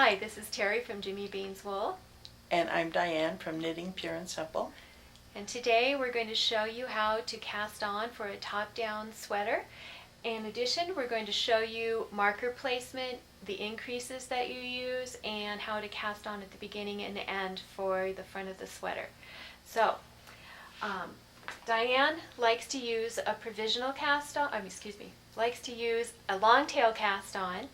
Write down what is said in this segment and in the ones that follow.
Hi, this is Terry from Jimmy Bean's Wool. And I'm Diane from Knitting Pure and Simple. And today we're going to show you how to cast on for a top-down sweater. In addition, we're going to show you marker placement, the increases that you use, and how to cast on at the beginning and end for the front of the sweater. So, Diane likes to use a provisional cast on, likes to use a long tail cast on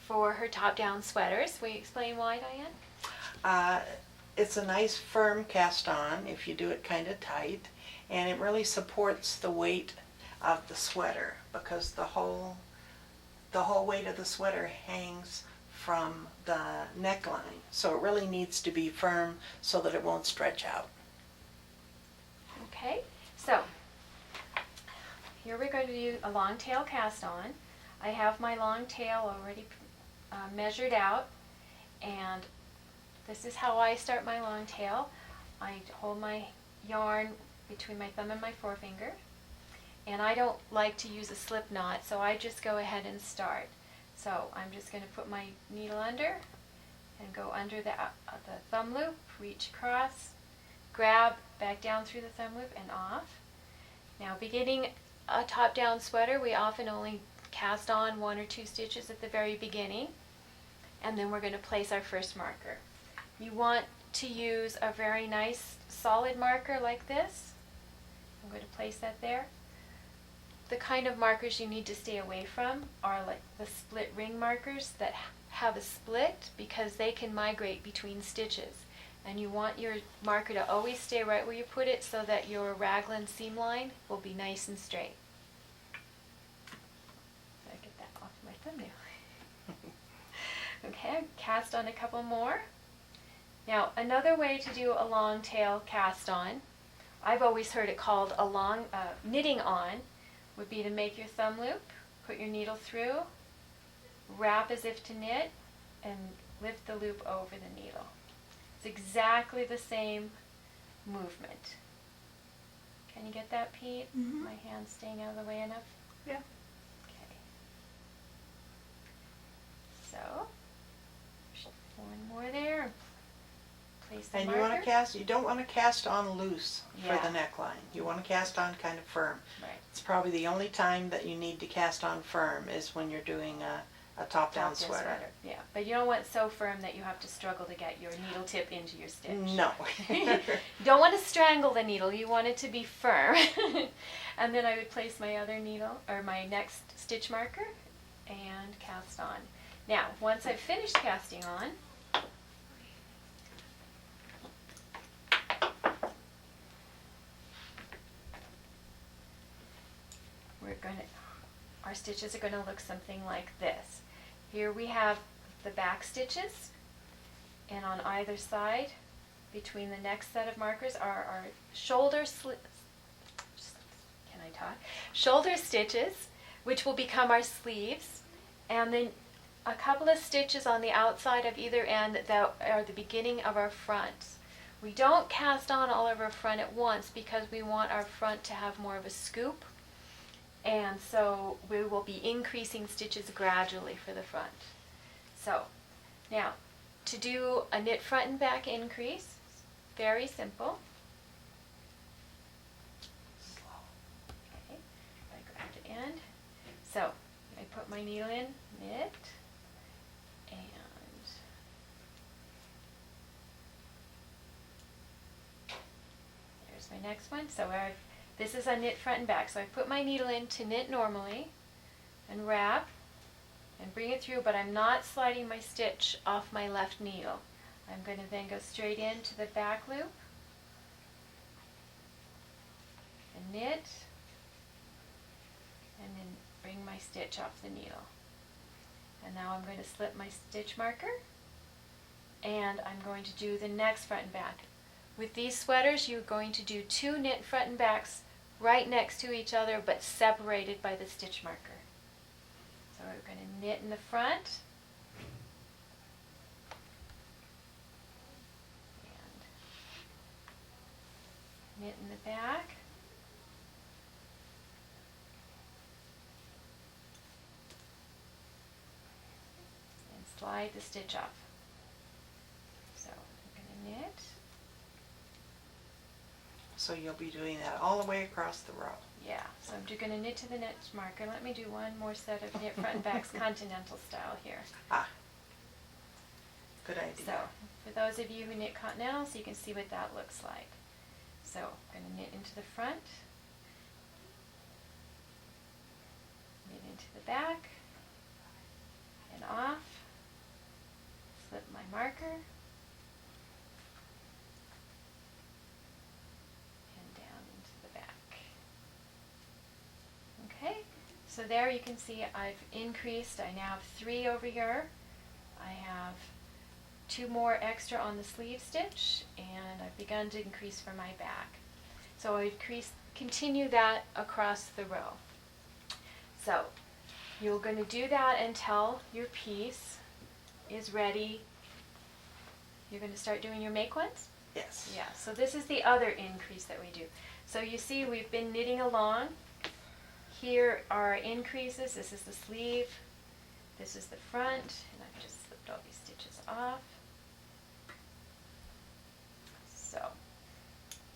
for her top-down sweaters. Will you explain why, Diane? It's a nice firm cast on if you do it kind of tight, and it really supports the weight of the sweater because the whole weight of the sweater hangs from the neckline. So it really needs to be firm so that it won't stretch out. Okay, so here we're going to do a long tail cast on. I have my long tail already measured out, and this is how I start my long tail. I hold my yarn between my thumb and my forefinger, and I don't like to use a slip knot, so I just go ahead and start. So I'm just going to put my needle under and go under the thumb loop, reach across, grab back down through the thumb loop and off. Now, beginning a top-down sweater, we often only cast on 1 or 2 stitches at the very beginning, and then we're going to place our first marker. You want to use a very nice solid marker like this. I'm going to place that there. The kind of markers you need to stay away from are like the split ring markers that have a split because they can migrate between stitches. And you want your marker to always stay right where you put it so that your raglan seam line will be nice and straight. Gotta get that off my thumbnail. Okay, cast on a couple more. Now, another way to do a long tail cast on, I've always heard it called a long knitting on, would be to make your thumb loop, put your needle through, wrap as if to knit, and lift the loop over the needle. It's exactly the same movement. Can you get that, Pete? Mm-hmm. My hand's staying out of the way enough? Yeah. Okay. So, one more there. Place the And marker. you don't want to cast on loose for Yeah. the neckline. You want to cast on kind of firm. Right. It's probably the only time that you need to cast on firm is when you're doing a top-down sweater. Yeah, but you don't want it so firm that you have to struggle to get your needle tip into your stitch. No. You don't want to strangle the needle, you want it to be firm. And then I would place my other needle, or my next stitch marker, and cast on. Now, once I've finished casting on, our stitches are going to look something like this. Here we have the back stitches, and on either side, between the next set of markers, are our shoulder stitches, which will become our sleeves, and then a couple of stitches on the outside of either end that are the beginning of our front. We don't cast on all of our front at once because we want our front to have more of a scoop. And so we will be increasing stitches gradually for the front. So now, to do a knit front and back increase, very simple. Okay, I grab the end. So I put my needle in, knit, and there's my next one. So this is a knit front and back, so I put my needle in to knit normally and wrap and bring it through, but I'm not sliding my stitch off my left needle. I'm going to then go straight into the back loop and knit, and then bring my stitch off the needle. And now I'm going to slip my stitch marker, and I'm going to do the next front and back. With these sweaters, you're going to do 2 knit front and backs right next to each other, but separated by the stitch marker. So we're going to knit in the front, and knit in the back, slide the stitch up. So I'm going to knit. So you'll be doing that all the way across the row. Yeah, so I'm going to knit to the next marker. Let me do one more set of knit front and backs continental style here. Ah, good idea. So for those of you who knit continentals, you can see what that looks like. So I'm going to knit into the front, knit into the back, and off, slip my marker, and down into the back. Okay, so there you can see I've increased. I now have 3 over here. I have 2 more extra on the sleeve stitch, and I've begun to increase for my back. So I continue that across the row. So you're going to do that until your piece is ready. You're going to start doing your make ones? Yes. Yeah, so this is the other increase that we do. So you see we've been knitting along. Here are our increases. This is the sleeve. This is the front, and I've just slipped all these stitches off. So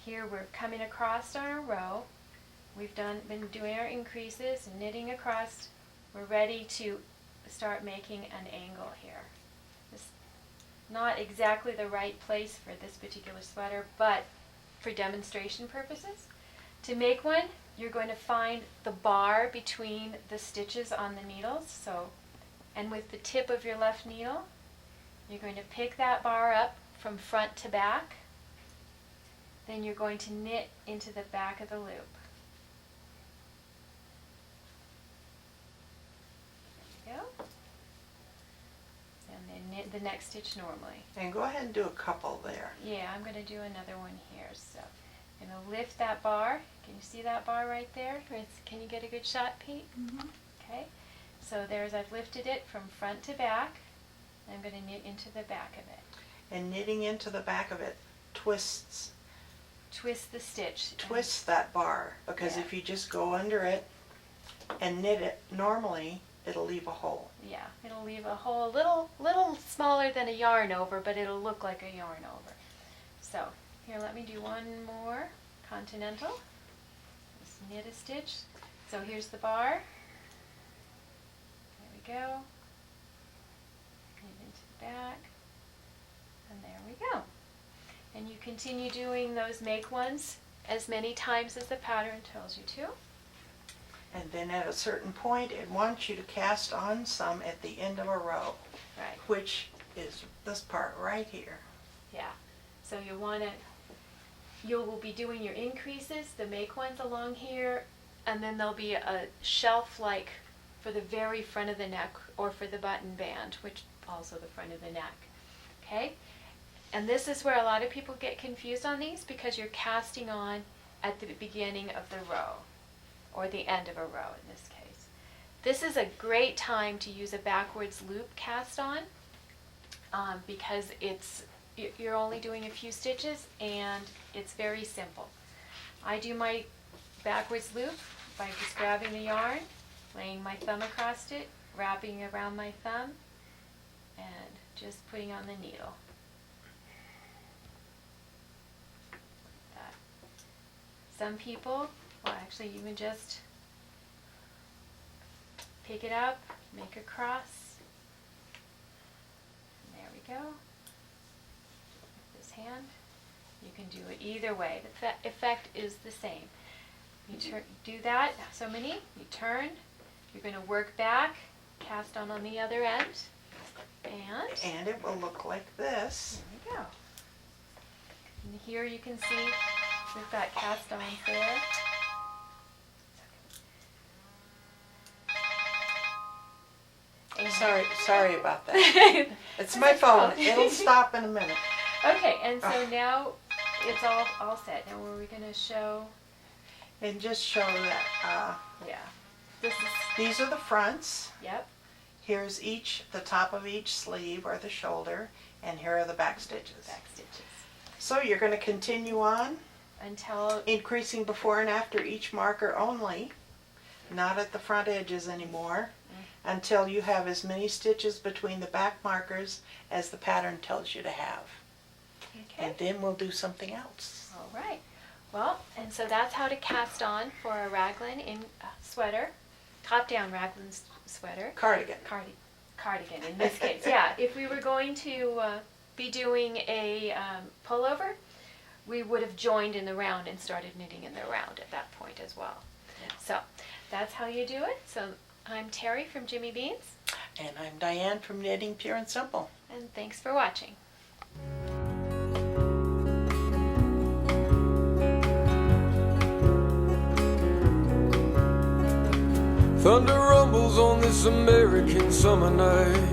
here we're coming across on our row. We've been doing our increases and knitting across. We're ready to start making an angle here. This not exactly the right place for this particular sweater, but for demonstration purposes. To make one, you're going to find the bar between the stitches on the needles. So, and with the tip of your left needle, you're going to pick that bar up from front to back. Then you're going to knit into the back of the loop. There you go. And then knit the next stitch normally. And go ahead and do a couple there. Yeah, I'm going to do another one here. So I'm going to lift that bar. Can you see that bar right there? Can you get a good shot, Pete? Mm-hmm. Okay. So I've lifted it from front to back. I'm going to knit into the back of it. And knitting into the back of it twists Twist the stitch. twists that bar, because Yeah. if you just go under it and knit it normally, it'll leave a hole. Yeah, it'll leave a hole little smaller than a yarn over, but it'll look like a yarn over. So here, let me do one more continental. Just knit a stitch. So here's the bar. There we go. Knit into the back. And there we go. And you continue doing those make ones as many times as the pattern tells you to. And then at a certain point, it wants you to cast on some at the end of a row, Right. which is this part right here. Yeah. So you will be doing your increases, the make ones along here, and then there'll be a shelf like for the very front of the neck or for the button band, which also the front of the neck. Okay? And this is where a lot of people get confused on these, because you're casting on at the beginning of the row, or the end of a row in this case. This is a great time to use a backwards loop cast on, because you're only doing a few stitches and it's very simple. I do my backwards loop by just grabbing the yarn, laying my thumb across it, wrapping around my thumb, and just putting on the needle. Some people will actually even just pick it up, make a cross. And there we go. With this hand. You can do it either way. The effect is the same. You do that, so many, you turn, you're going to work back, cast on the other end, And it will look like this. there we go. And here you can see we've got cast ons there. Sorry about that. It's my phone. It'll stop in a minute. Okay, and so now it's all set. Now we're going to show, And just show that yeah, this is, these are the fronts. yep, Here's the top of each sleeve or the shoulder, and here are the back stitches. back stitches. So you're going to continue on, Until, increasing before and after each marker only. not at the front edges anymore, until you have as many stitches between the back markers as the pattern tells you to have. Okay. And then we'll do something else. All right. Well, and so that's how to cast on for a raglan in sweater, top-down raglan sweater. Cardigan. Cardigan in this case. Yeah. If we were going to be doing a pullover, we would have joined in the round and started knitting in the round at that point as well. So that's how you do it. So I'm Terry from Jimmy Beans, And I'm Diane from Knitting Pure and Simple. and thanks for watching. Thunder rumbles on this American summer night.